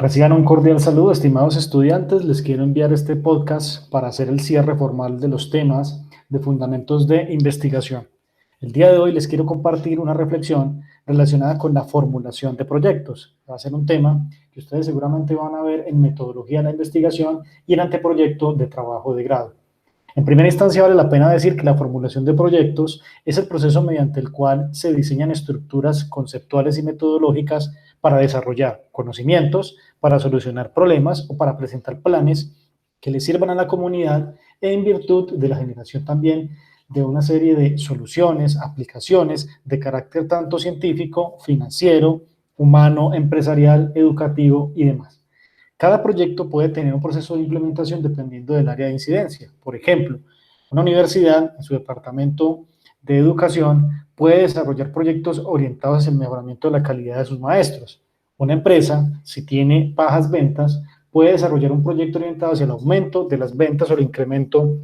Reciban un cordial saludo, estimados estudiantes. Les quiero enviar este podcast para hacer el cierre formal de los temas de fundamentos de investigación. El día de hoy les quiero compartir una reflexión relacionada con la formulación de proyectos. Va a ser un tema que ustedes seguramente van a ver en metodología de la investigación y en anteproyecto de trabajo de grado. En primera instancia, vale la pena decir que la formulación de proyectos es el proceso mediante el cual se diseñan estructuras conceptuales y metodológicas para desarrollar conocimientos, para solucionar problemas o para presentar planes que le sirvan a la comunidad en virtud de la generación también de una serie de soluciones, aplicaciones de carácter tanto científico, financiero, humano, empresarial, educativo y demás. Cada proyecto puede tener un proceso de implementación dependiendo del área de incidencia. Por ejemplo, una universidad en su departamento de educación puede desarrollar proyectos orientados hacia el mejoramiento de la calidad de sus maestros. Una empresa, si tiene bajas ventas, puede desarrollar un proyecto orientado hacia el aumento de las ventas o el incremento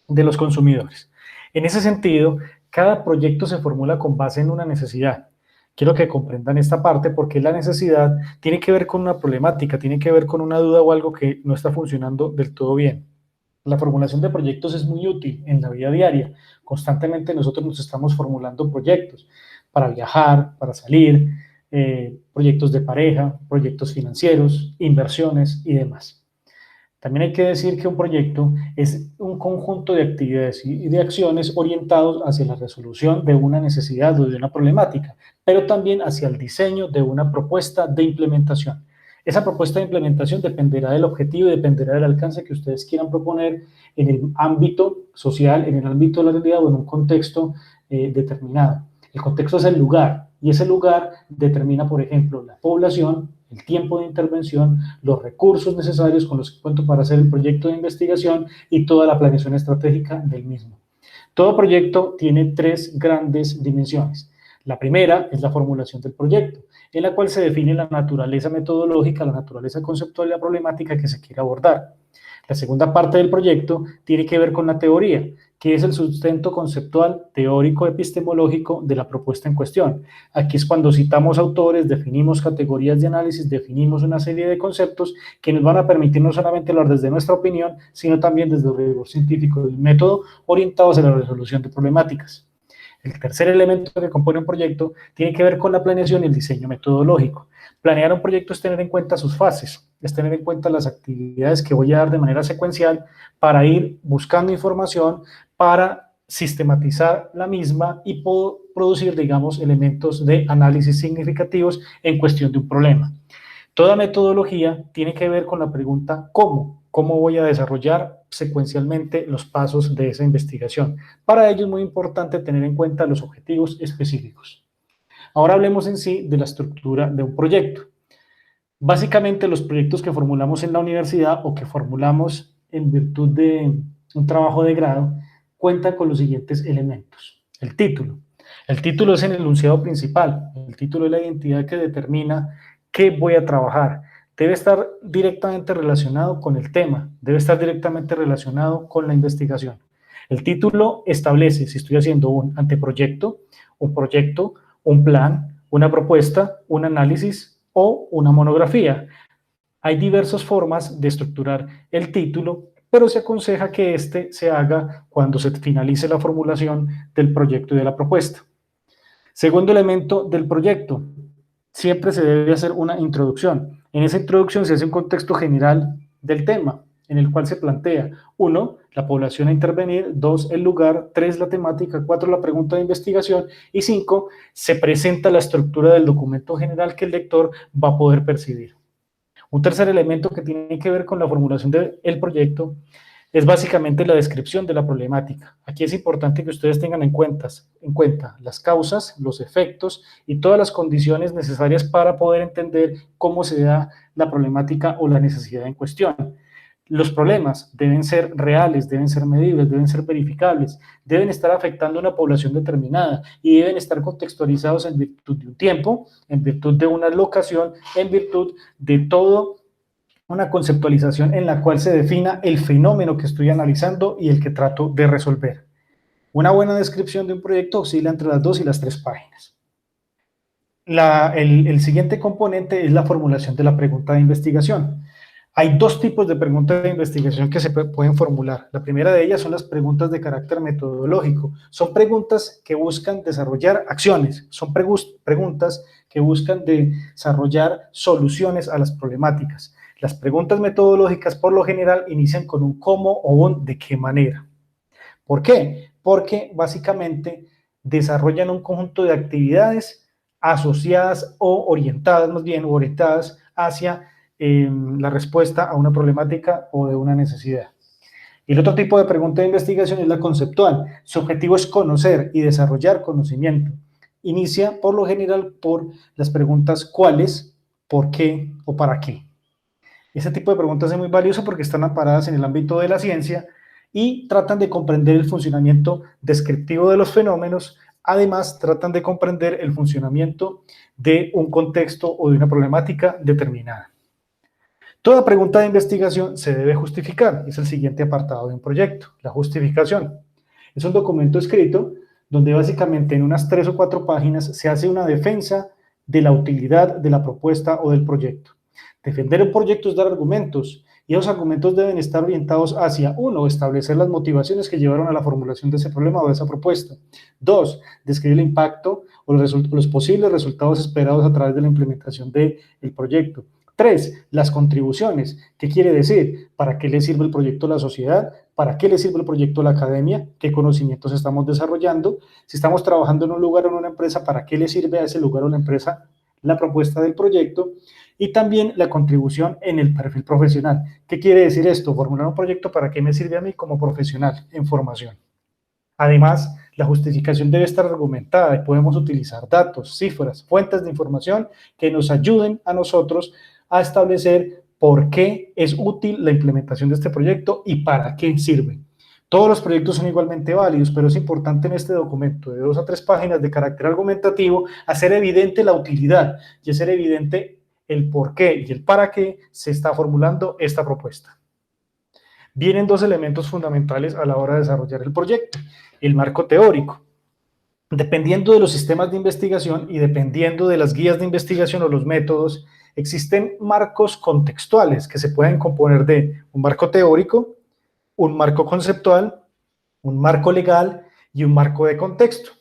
de los consumidores. En ese sentido, cada proyecto se formula con base en una necesidad. Quiero que comprendan esta parte porque la necesidad tiene que ver con una problemática, tiene que ver con una duda o algo que no está funcionando del todo bien. La formulación de proyectos es muy útil en la vida diaria. Constantemente nosotros nos estamos formulando proyectos para viajar, para salir, proyectos de pareja, proyectos financieros, inversiones y demás. También hay que decir que un proyecto es un conjunto de actividades y de acciones orientados hacia la resolución de una necesidad o de una problemática, pero también hacia el diseño de una propuesta de implementación. Esa propuesta de implementación dependerá del objetivo y dependerá del alcance que ustedes quieran proponer en el ámbito social, en el ámbito de la realidad o en un contexto determinado. El contexto es el lugar y ese lugar determina, por ejemplo, la población, el tiempo de intervención, los recursos necesarios con los que cuento para hacer el proyecto de investigación y toda la planeación estratégica del mismo. Todo proyecto tiene tres grandes dimensiones. La primera es la formulación del proyecto, en la cual se define la naturaleza metodológica, la naturaleza conceptual y la problemática que se quiere abordar. La segunda parte del proyecto tiene que ver con la teoría, que es el sustento conceptual, teórico, epistemológico de la propuesta en cuestión. Aquí es cuando citamos autores, definimos categorías de análisis, definimos una serie de conceptos que nos van a permitir no solamente hablar desde nuestra opinión, sino también desde el rigor científico del método orientados a la resolución de problemáticas. El tercer elemento que compone un proyecto tiene que ver con la planeación y el diseño metodológico. Planear un proyecto es tener en cuenta sus fases, es tener en cuenta las actividades que voy a dar de manera secuencial para ir buscando información, para sistematizar la misma y producir, digamos, elementos de análisis significativos en cuestión de un problema. Toda metodología tiene que ver con la pregunta ¿cómo? ¿Cómo voy a desarrollar secuencialmente los pasos de esa investigación? Para ello es muy importante tener en cuenta los objetivos específicos. Ahora hablemos en sí de la estructura de un proyecto. Básicamente los proyectos que formulamos en la universidad o que formulamos en virtud de un trabajo de grado cuentan con los siguientes elementos. El título. El título es el enunciado principal. El título es la identidad que determina qué voy a trabajar. Debe estar directamente relacionado con el tema, debe estar directamente relacionado con la investigación. El título establece si estoy haciendo un anteproyecto, un proyecto, un plan, una propuesta, un análisis o una monografía. Hay diversas formas de estructurar el título, pero se aconseja que este se haga cuando se finalice la formulación del proyecto y de la propuesta. Segundo elemento del proyecto, siempre se debe hacer una introducción. En esa introducción se hace un contexto general del tema, en el cual se plantea, 1, la población a intervenir, 2, el lugar, 3, la temática, 4, la pregunta de investigación y 5, se presenta la estructura del documento general que el lector va a poder percibir. Un tercer elemento que tiene que ver con la formulación del proyecto es básicamente la descripción de la problemática. Aquí es importante que ustedes tengan en cuenta las causas, los efectos y todas las condiciones necesarias para poder entender cómo se da la problemática o la necesidad en cuestión. Los problemas deben ser reales, deben ser medibles, deben ser verificables, deben estar afectando a una población determinada y deben estar contextualizados en virtud de un tiempo, en virtud de una locación, en virtud de todo una conceptualización en la cual se defina el fenómeno que estoy analizando y el que trato de resolver. Una buena descripción de un proyecto oscila entre las 2 y las 3 páginas. el siguiente componente es la formulación de la pregunta de investigación. Hay dos tipos de preguntas de investigación que se pueden formular. La primera de ellas son las preguntas de carácter metodológico. Son preguntas que buscan desarrollar acciones, son preguntas que buscan desarrollar soluciones a las problemáticas. Las preguntas metodológicas, por lo general, inician con un cómo o un de qué manera. ¿Por qué? Porque básicamente desarrollan un conjunto de actividades asociadas o orientadas, más bien, orientadas hacia la respuesta a una problemática o de una necesidad. Y el otro tipo de pregunta de investigación es la conceptual. Su objetivo es conocer y desarrollar conocimiento. Inicia por lo general por las preguntas ¿cuáles?, ¿por qué? O ¿para qué? Ese tipo de preguntas es muy valioso porque están amparadas en el ámbito de la ciencia y tratan de comprender el funcionamiento descriptivo de los fenómenos. Además, tratan de comprender el funcionamiento de un contexto o de una problemática determinada. Toda pregunta de investigación se debe justificar. Es el siguiente apartado de un proyecto, la justificación. Es un documento escrito donde básicamente en unas 3 o 4 páginas se hace una defensa de la utilidad de la propuesta o del proyecto. Defender un proyecto es dar argumentos, y esos argumentos deben estar orientados hacia, uno, establecer las motivaciones que llevaron a la formulación de ese problema o de esa propuesta. Dos, describir el impacto o los posibles resultados esperados a través de la implementación del proyecto. Tres, las contribuciones. ¿Qué quiere decir? ¿Para qué le sirve el proyecto a la sociedad? ¿Para qué le sirve el proyecto a la academia? ¿Qué conocimientos estamos desarrollando? Si estamos trabajando en un lugar o en una empresa, ¿para qué le sirve a ese lugar o la empresa la propuesta del proyecto? Y también la contribución en el perfil profesional. ¿Qué quiere decir esto? Formular un proyecto, ¿para qué me sirve a mí como profesional en formación? Además, la justificación debe estar argumentada y podemos utilizar datos, cifras, fuentes de información que nos ayuden a nosotros a establecer por qué es útil la implementación de este proyecto y para qué sirve. Todos los proyectos son igualmente válidos, pero es importante en este documento de 2 a 3 páginas de carácter argumentativo hacer evidente la utilidad y hacer evidente el por qué y el para qué se está formulando esta propuesta. Vienen 2 elementos fundamentales a la hora de desarrollar el proyecto. El marco teórico. Dependiendo de los sistemas de investigación y dependiendo de las guías de investigación o los métodos, existen marcos contextuales que se pueden componer de un marco teórico, un marco conceptual, un marco legal y un marco de contexto.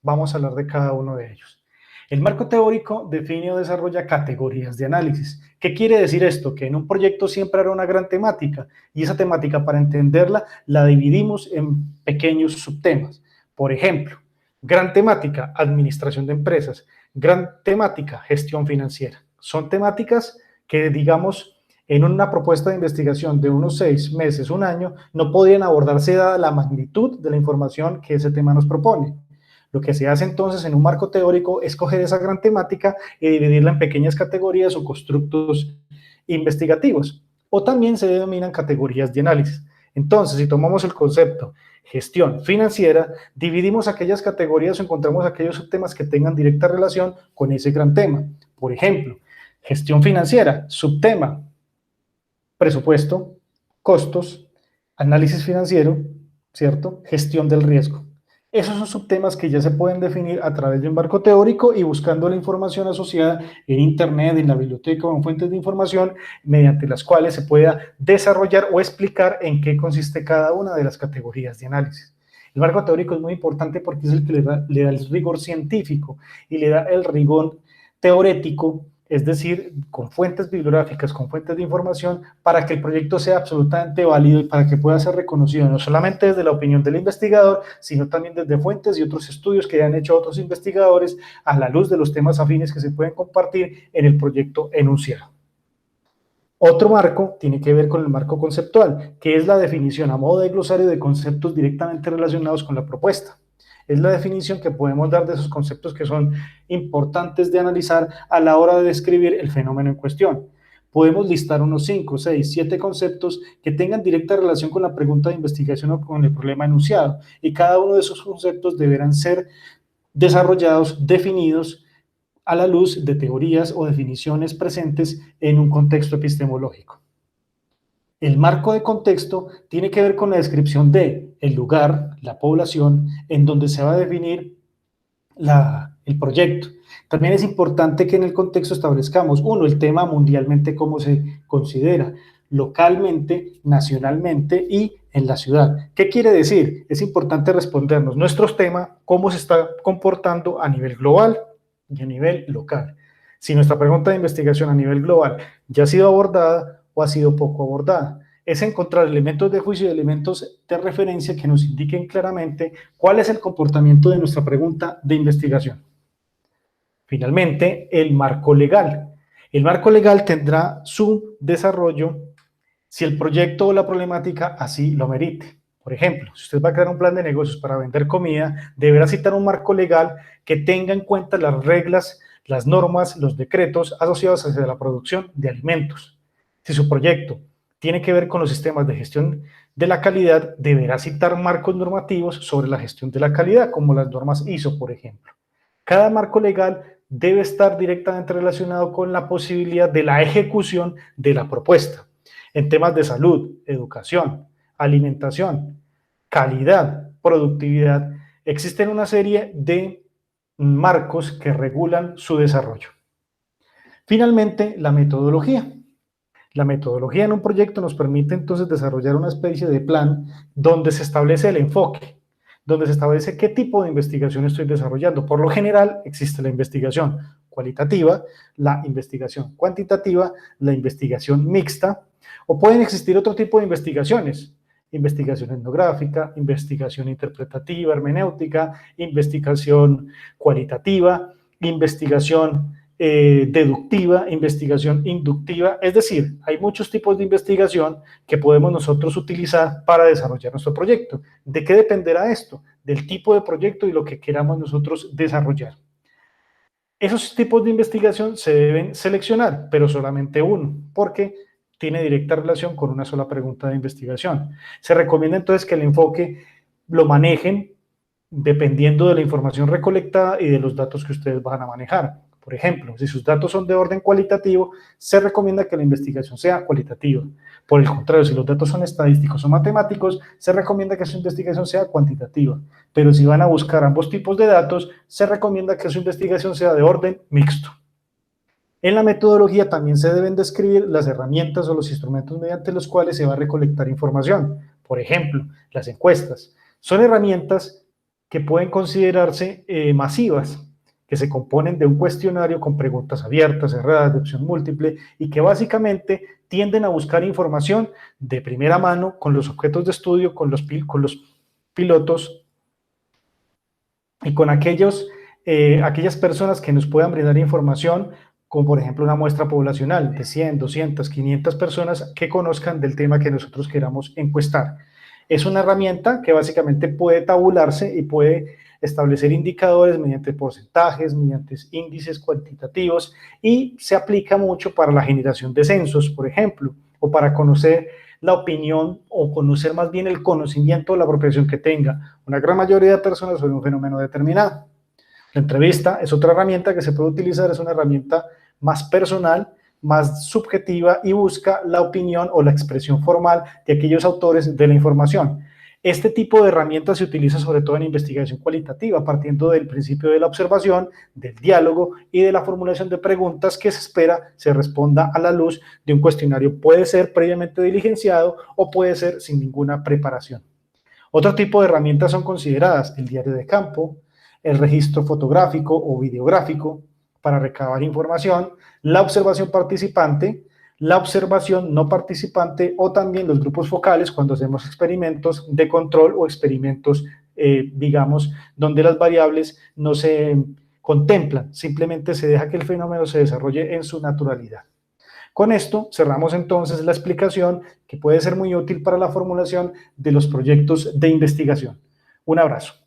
Vamos a hablar de cada uno de ellos. El marco teórico define o desarrolla categorías de análisis. ¿Qué quiere decir esto? Que en un proyecto siempre habrá una gran temática y esa temática, para entenderla, la dividimos en pequeños subtemas. Por ejemplo, gran temática, administración de empresas. Gran temática, gestión financiera. Son temáticas que, digamos, en una propuesta de investigación de unos 6 meses, un año, no podrían abordarse dada la magnitud de la información que ese tema nos propone. Lo que se hace entonces en un marco teórico es coger esa gran temática y dividirla en pequeñas categorías o constructos investigativos, o también se denominan categorías de análisis. Entonces, si tomamos el concepto gestión financiera, dividimos aquellas categorías o encontramos aquellos subtemas que tengan directa relación con ese gran tema. Por ejemplo, gestión financiera, subtema, presupuesto, costos, análisis financiero, ¿cierto? Gestión del riesgo. Esos son subtemas que ya se pueden definir a través de un marco teórico y buscando la información asociada en Internet, en la biblioteca o en fuentes de información, mediante las cuales se pueda desarrollar o explicar en qué consiste cada una de las categorías de análisis. El marco teórico es muy importante porque es el que le da el rigor científico y le da el rigor teorético, es decir, con fuentes bibliográficas, con fuentes de información, para que el proyecto sea absolutamente válido y para que pueda ser reconocido no solamente desde la opinión del investigador, sino también desde fuentes y otros estudios que han hecho otros investigadores a la luz de los temas afines que se pueden compartir en el proyecto enunciado. Otro marco tiene que ver con el marco conceptual, que es la definición a modo de glosario de conceptos directamente relacionados con la propuesta. Es la definición que podemos dar de esos conceptos que son importantes de analizar a la hora de describir el fenómeno en cuestión. Podemos listar unos 5, 6, 7 conceptos que tengan directa relación con la pregunta de investigación o con el problema enunciado, y cada uno de esos conceptos deberán ser desarrollados, definidos, a la luz de teorías o definiciones presentes en un contexto epistemológico. El marco de contexto tiene que ver con la descripción de el lugar, la población, en donde se va a definir el proyecto. También es importante que en el contexto establezcamos, uno, el tema mundialmente, cómo se considera, localmente, nacionalmente y en la ciudad. ¿Qué quiere decir? Es importante respondernos nuestros temas, cómo se está comportando a nivel global y a nivel local. Si nuestra pregunta de investigación a nivel global ya ha sido abordada o ha sido poco abordada. Es encontrar elementos de juicio y elementos de referencia que nos indiquen claramente cuál es el comportamiento de nuestra pregunta de investigación. Finalmente, el marco legal. El marco legal tendrá su desarrollo si el proyecto o la problemática así lo merite. Por ejemplo, si usted va a crear un plan de negocios para vender comida, deberá citar un marco legal que tenga en cuenta las reglas, las normas, los decretos asociados a la producción de alimentos. Si su proyecto tiene que ver con los sistemas de gestión de la calidad, deberá citar marcos normativos sobre la gestión de la calidad, como las normas ISO, por ejemplo. Cada marco legal debe estar directamente relacionado con la posibilidad de la ejecución de la propuesta en temas de salud, educación, alimentación, calidad, productividad. Existen una serie de marcos que regulan su desarrollo. Finalmente, la metodología. La metodología en un proyecto nos permite entonces desarrollar una especie de plan donde se establece el enfoque, donde se establece qué tipo de investigación estoy desarrollando. Por lo general existe la investigación cualitativa, la investigación cuantitativa, la investigación mixta, o pueden existir otro tipo de investigaciones, investigación etnográfica, investigación interpretativa, hermenéutica, investigación cualitativa, investigación deductiva, investigación inductiva, es decir, hay muchos tipos de investigación que podemos nosotros utilizar para desarrollar nuestro proyecto. ¿De qué dependerá esto? Del tipo de proyecto y lo que queramos nosotros desarrollar. Esos tipos de investigación se deben seleccionar, pero solamente uno, porque tiene directa relación con una sola pregunta de investigación. Se recomienda entonces que el enfoque lo manejen dependiendo de la información recolectada y de los datos que ustedes van a manejar. Por ejemplo, si sus datos son de orden cualitativo, se recomienda que la investigación sea cualitativa. Por el contrario, si los datos son estadísticos o matemáticos, se recomienda que su investigación sea cuantitativa. Pero si van a buscar ambos tipos de datos, se recomienda que su investigación sea de orden mixto. En la metodología también se deben describir las herramientas o los instrumentos mediante los cuales se va a recolectar información. Por ejemplo, las encuestas. Son herramientas que pueden considerarse masivas, que se componen de un cuestionario con preguntas abiertas, cerradas, de opción múltiple, y que básicamente tienden a buscar información de primera mano con los objetos de estudio, con los pilotos y con aquellas personas que nos puedan brindar información, como por ejemplo una muestra poblacional de 100, 200, 500 personas que conozcan del tema que nosotros queramos encuestar. Es una herramienta que básicamente puede tabularse y puede establecer indicadores mediante porcentajes, mediante índices cuantitativos, y se aplica mucho para la generación de censos, por ejemplo, o para conocer la opinión o conocer más bien el conocimiento o la apropiación que tenga una gran mayoría de personas sobre un fenómeno determinado. La entrevista es otra herramienta que se puede utilizar, es una herramienta más personal, más subjetiva y busca la opinión o la expresión formal de aquellos autores de la información. Este tipo de herramientas se utiliza sobre todo en investigación cualitativa, partiendo del principio de la observación, del diálogo y de la formulación de preguntas que se espera se responda a la luz de un cuestionario. Puede ser previamente diligenciado o puede ser sin ninguna preparación. Otro tipo de herramientas son consideradas el diario de campo, el registro fotográfico o videográfico para recabar información, la observación participante, la observación no participante o también los grupos focales cuando hacemos experimentos de control o experimentos, digamos, donde las variables no se contemplan, simplemente se deja que el fenómeno se desarrolle en su naturalidad. Con esto cerramos entonces la explicación que puede ser muy útil para la formulación de los proyectos de investigación. Un abrazo.